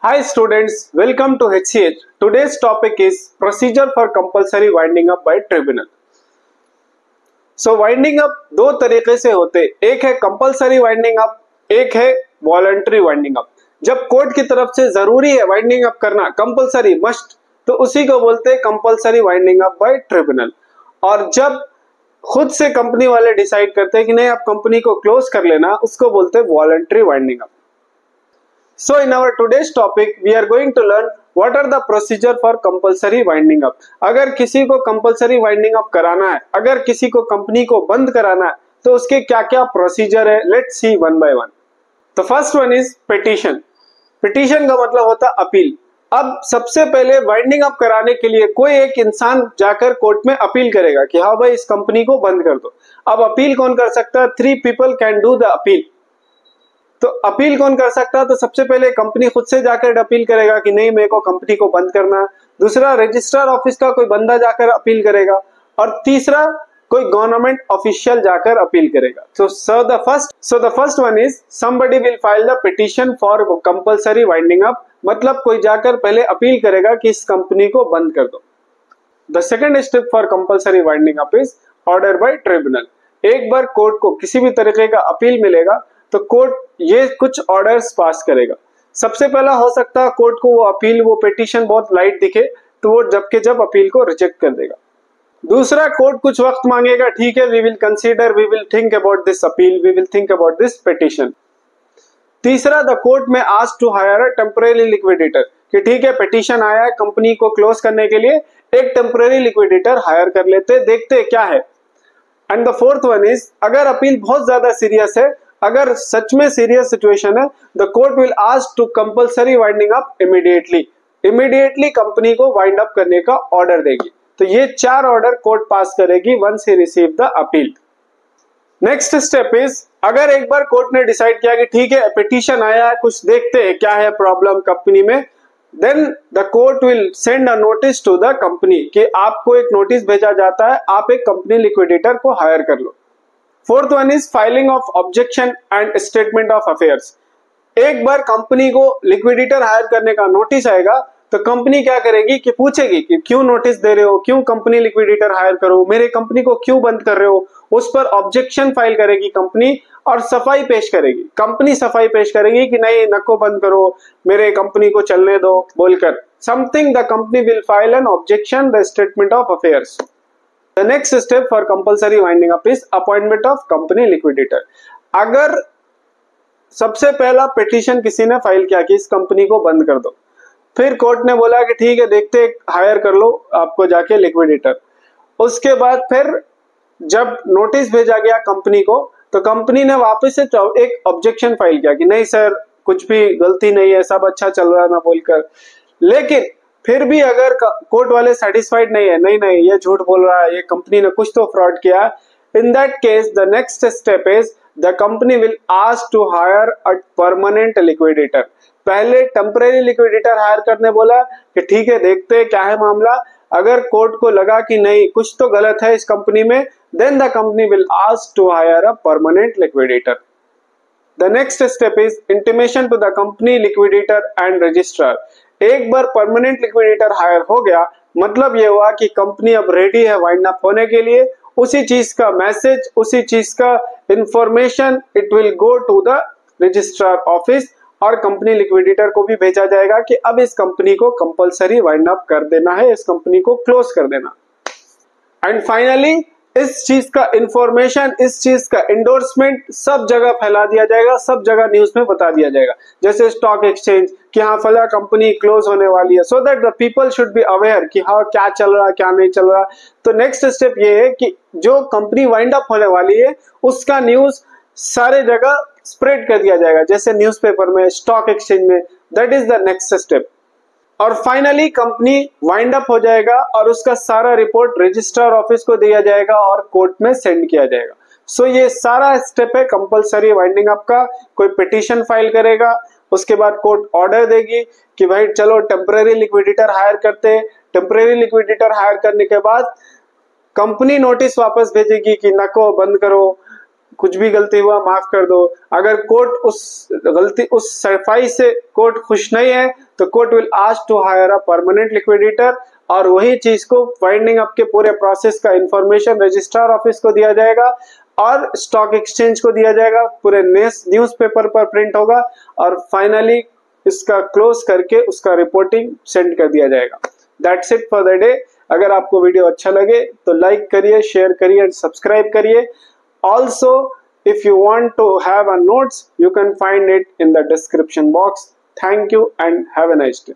Hi students, welcome to HCH. Today's topic is procedure for compulsory winding up by tribunal. So winding up दो तरीके से होते, एक है कंपलसरी वाइंडिंग अप, एक है वॉलंटरी वाइंडिंग अप। जब कोर्ट की तरफ से जरूरी है वाइंडिंग अप करना, कंपलसरी मस्ट, तो उसी को बोलते हैं compulsory winding up by tribunal. और जब खुद से कंपनी वाले डिसाइड करते हैं कि नहीं आप कंपनी को क्लोज कर लेना, उसको बोलते हैं voluntary winding up. So in our today's topic we are going to learn what are the procedure for compulsory winding up। अगर किसी को compulsory winding up कराना है, अगर किसी को कंपनी को बंद कराना है, तो उसके क्या क्या प्रोसीजर है, let's see one by one. तो first one is petition. Petition का मतलब होता है अपील। अब सबसे पहले वाइंडिंग अप कराने के लिए कोई एक इंसान जाकर कोर्ट में अपील करेगा कि हाँ भाई इस कंपनी को बंद कर दो। अब अपील कौन कर सकता है? 3 people can do the appeal. तो अपील कौन कर सकता है? तो सबसे पहले कंपनी खुद से जाकर अपील करेगा कि नहीं मेरे को कंपनी को बंद करना है। दूसरा, रजिस्ट्रार ऑफिस का कोई बंदा जाकर अपील करेगा। और तीसरा, कोई गवर्नमेंट ऑफिशियल जाकर अपील करेगा। So the first one is somebody will file the petition for compulsory winding up। मतलब कोई जाकर पहले अपील करेगा कि इस कंपनी को बंद कर दो। The second step for compulsory winding up is order by tribunal। एक बार कोर्ट को किसी भी तरीके का अपील मिलेगा तो कोर्ट ये कुछ ऑर्डर्स पास करेगा। सबसे पहला हो सकता है कोर्ट को वो अपील, वो पिटीशन बहुत लाइट दिखे तो वो जब अपील को रिजेक्ट कर देगा। दूसरा, कोर्ट कुछ वक्त मांगेगा, ठीक है we will consider, we will think about this appeal, we will think about this petition. तीसरा, द कोर्ट में ask to hire a temporary liquidator कि ठीक है पिटीशन आया है कंपनी को क्लोज करने के लिए, एक टेम्परेरी लिक्विडेटर हायर कर लेते, देखते क्या है। And the fourth one is, अगर अपील बहुत ज्यादा सीरियस है, अगर सच में सीरियस सिचुएशन है, the court will ask to compulsory winding up immediately company को वाइंड अप करने का ऑर्डर देगी। तो ये 4 ऑर्डर कोर्ट पास करेगी वंस ही receive the appeal. Next step is, अगर एक बार कोर्ट ने डिसाइड किया कि ठीक है पिटीशन आया है, कुछ देखते हैं क्या है प्रॉब्लम कंपनी में, then the court will send a notice to the company कि आपको एक नोटिस भेजा जाता है, आप एक कंपनी लिक्विडेटर को हायर कर लो। Fourth one is filing of objection and statement of affairs. एक बार कंपनी को लिक्विडेटर हायर करने का नोटिस आएगा तो कंपनी क्या करेगी कि पूछेगी कि क्यों नोटिस दे रहे हो, क्यों कंपनी लिक्विडेटर हायर करो, मेरे कंपनी को क्यों बंद कर रहे हो। उस पर ऑब्जेक्शन फाइल करेगी कंपनी और सफाई पेश करेगी। कंपनी सफाई पेश करेगी कि नहीं नको बंद करो, मेरे कंपनी को चलने दो बोलकर something, the company will file an objection, the statement of affairs. The next step for compulsory winding up is appointment of company liquidator। अगर सबसे पहला पिटीशन किसी ने फाइल किया कि इस कंपनी को बंद कर दो, फिर कोर्ट ने बोला कि ठीक है देखते हायर कर लो आपको जाके लिक्विडेटर। उसके बाद फिर जब नोटिस भेजा गया कंपनी को, तो कंपनी ने वापस से एक ऑब्जेक्शन फाइल किया कि नहीं सर कुछ भी गलती नहीं है, सब अच्छा चल रहा है ना बोलकर। लेकिन फिर भी अगर कोर्ट वाले सेटिस्फाइड नहीं है, नहीं ये झूठ बोल रहा है, ये कंपनी ने कुछ तो फ्रॉड किया, in that case the next step is the company will ask to hire a permanent liquidator. पहले टेम्परेरी लिक्विडेटर हायर करने बोला कि ठीक है देखते क्या है मामला। अगर कोर्ट को लगा कि नहीं कुछ तो गलत है इस कंपनी में, then the company will ask to hire a permanent liquidator. The next step is intimation to the company liquidator and registrar। एक बार परमानेंट लिक्विडेटर हायर हो गया, मतलब ये हुआ कि कंपनी अब रेडी है वाइंड अप होने के लिए। उसी चीज का मैसेज, उसी चीज का information it will go to the registrar office और कंपनी लिक्विडेटर को भी भेजा जाएगा कि अब इस कंपनी को कंपलसरी वाइंड अप कर देना है, इस कंपनी को क्लोज कर देना। एंड फाइनली इस चीज का इंफॉर्मेशन, इस चीज का इंडोर्समेंट सब जगह फैला दिया जाएगा, सब जगह न्यूज में बता दिया जाएगा, जैसे स्टॉक एक्सचेंज कि हाँ फला कंपनी क्लोज होने वाली है, so that the people should be aware कि हाँ क्या चल रहा क्या नहीं चल रहा। तो नेक्स्ट स्टेप ये है कि जो कंपनी वाइंड अप होने वाली है उसका न्यूज सारे जगह स्प्रेड कर दिया जाएगा, जैसे न्यूज़पेपर में, स्टॉक एक्सचेंज में। That is the next step. और फाइनली कंपनी वाइंड अप हो जाएगा और उसका सारा रिपोर्ट रजिस्ट्रार ऑफिस को दिया जाएगा और कोर्ट में सेंड किया जाएगा। सो ये सारा स्टेप है कंपलसरी वाइंडिंग अप का। कोई पिटीशन फाइल करेगा, उसके बाद कोर्ट ऑर्डर देगी कि भाई चलो टेम्परेरी लिक्विडेटर हायर करते हैं। टेम्परेरी लिक्विडेटर हायर करने के बाद कंपनी नोटिस वापस भेजेगी कि नको बंद करो, कुछ भी गलती हुआ माफ कर दो। अगर कोर्ट उस सफाई से कोर्ट खुश नहीं है तो court will ask to hire a permanent liquidator, और वही चीज को वाइंडिंग अप के पूरे प्रोसेस का इंफॉर्मेशन रजिस्ट्रार ऑफिस को दिया जाएगा और स्टॉक एक्सचेंज को दिया जाएगा, पूरे न्यूज़पेपर पर प्रिंट होगा और फाइनली इसका क्लोज करके उसका रिपोर्टिंग सेंड कर दिया जाएगा। That's it for the day. अगर आपको वीडियो अच्छा लगे तो लाइक करिए, शेयर करिए एंड सब्सक्राइब करिए। Also if you want to have a notes, you can find it in the description box. Thank you and have a nice day.